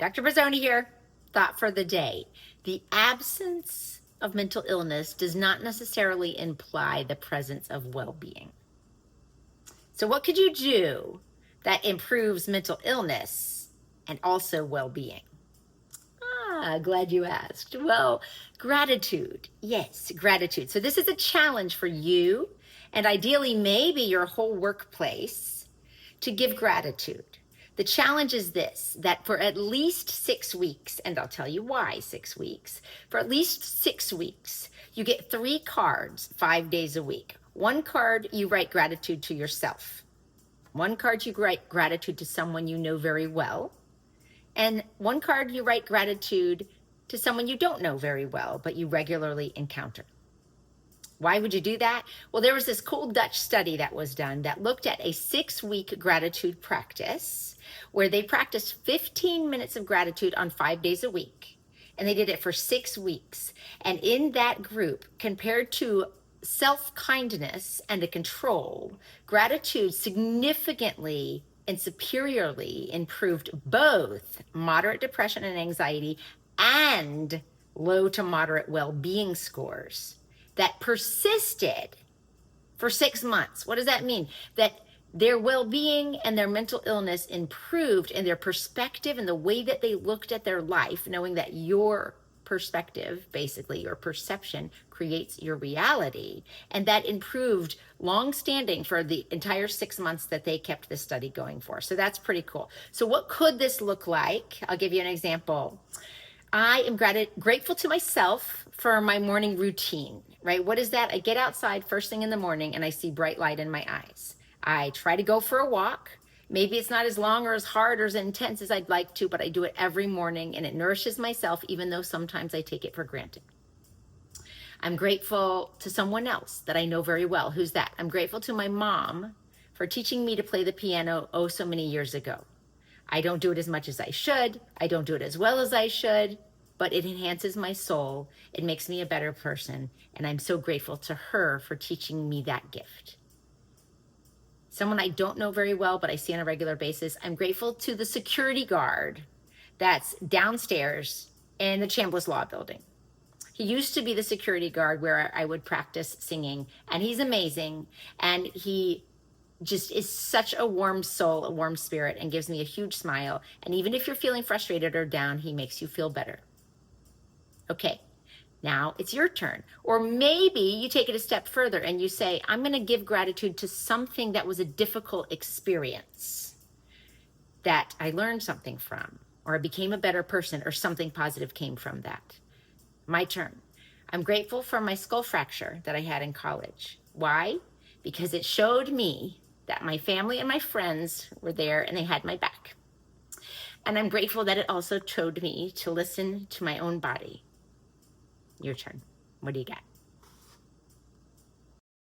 Dr. Brazzoni here. Thought for the day. The absence of mental illness does not necessarily imply the presence of well-being. So what could you do that improves mental illness and also well-being? Glad you asked. Well, gratitude. Yes, gratitude. So this is a challenge for you and ideally maybe your whole workplace to give gratitude. The challenge is this, that for at least 6 weeks, and I'll tell you why 6 weeks, for at least 6 weeks, you get 3 cards 5 days a week. 1 card, you write gratitude to yourself. 1 card, you write gratitude to someone you know very well. And 1 card, you write gratitude to someone you don't know very well, but you regularly encounter. Why would you do that? Well, there was this cool Dutch study that was done that looked at a 6-week gratitude practice where they practiced 15 minutes of gratitude on 5 days a week. And they did it for 6 weeks. And in that group, compared to self-kindness and a control, gratitude significantly and superiorly improved both moderate depression and anxiety and low to moderate well-being scores that persisted for 6 months. What does that mean? That their well-being and their mental illness improved in their perspective and the way that they looked at their life, knowing that your perspective, basically your perception, creates your reality. And that improved long-standing for the entire 6 months that they kept this study going for. So that's pretty cool. So what could this look like? I'll give you an example. I am grateful to myself for my morning routine, right? What is that? I get outside first thing in the morning and I see bright light in my eyes. I try to go for a walk. Maybe it's not as long or as hard or as intense as I'd like to, but I do it every morning and it nourishes myself, even though sometimes I take it for granted. I'm grateful to someone else that I know very well. Who's that? I'm grateful to my mom for teaching me to play the piano oh so many years ago. I don't do it as much as I should. I don't do it as well as I should, but it enhances my soul. It makes me a better person. And I'm so grateful to her for teaching me that gift. Someone I don't know very well, but I see on a regular basis. I'm grateful to the security guard that's downstairs in the Chambliss Law Building. He used to be the security guard where I would practice singing, and he's amazing. And he just is such a warm soul, a warm spirit, and gives me a huge smile. And even if you're feeling frustrated or down, he makes you feel better. Okay, now it's your turn. Or maybe you take it a step further and you say, I'm going to give gratitude to something that was a difficult experience that I learned something from, or I became a better person, or something positive came from that. My turn. I'm grateful for my skull fracture that I had in college. Why? Because it showed me that my family and my friends were there and they had my back. And I'm grateful that it also showed me to listen to my own body. Your turn. What do you got?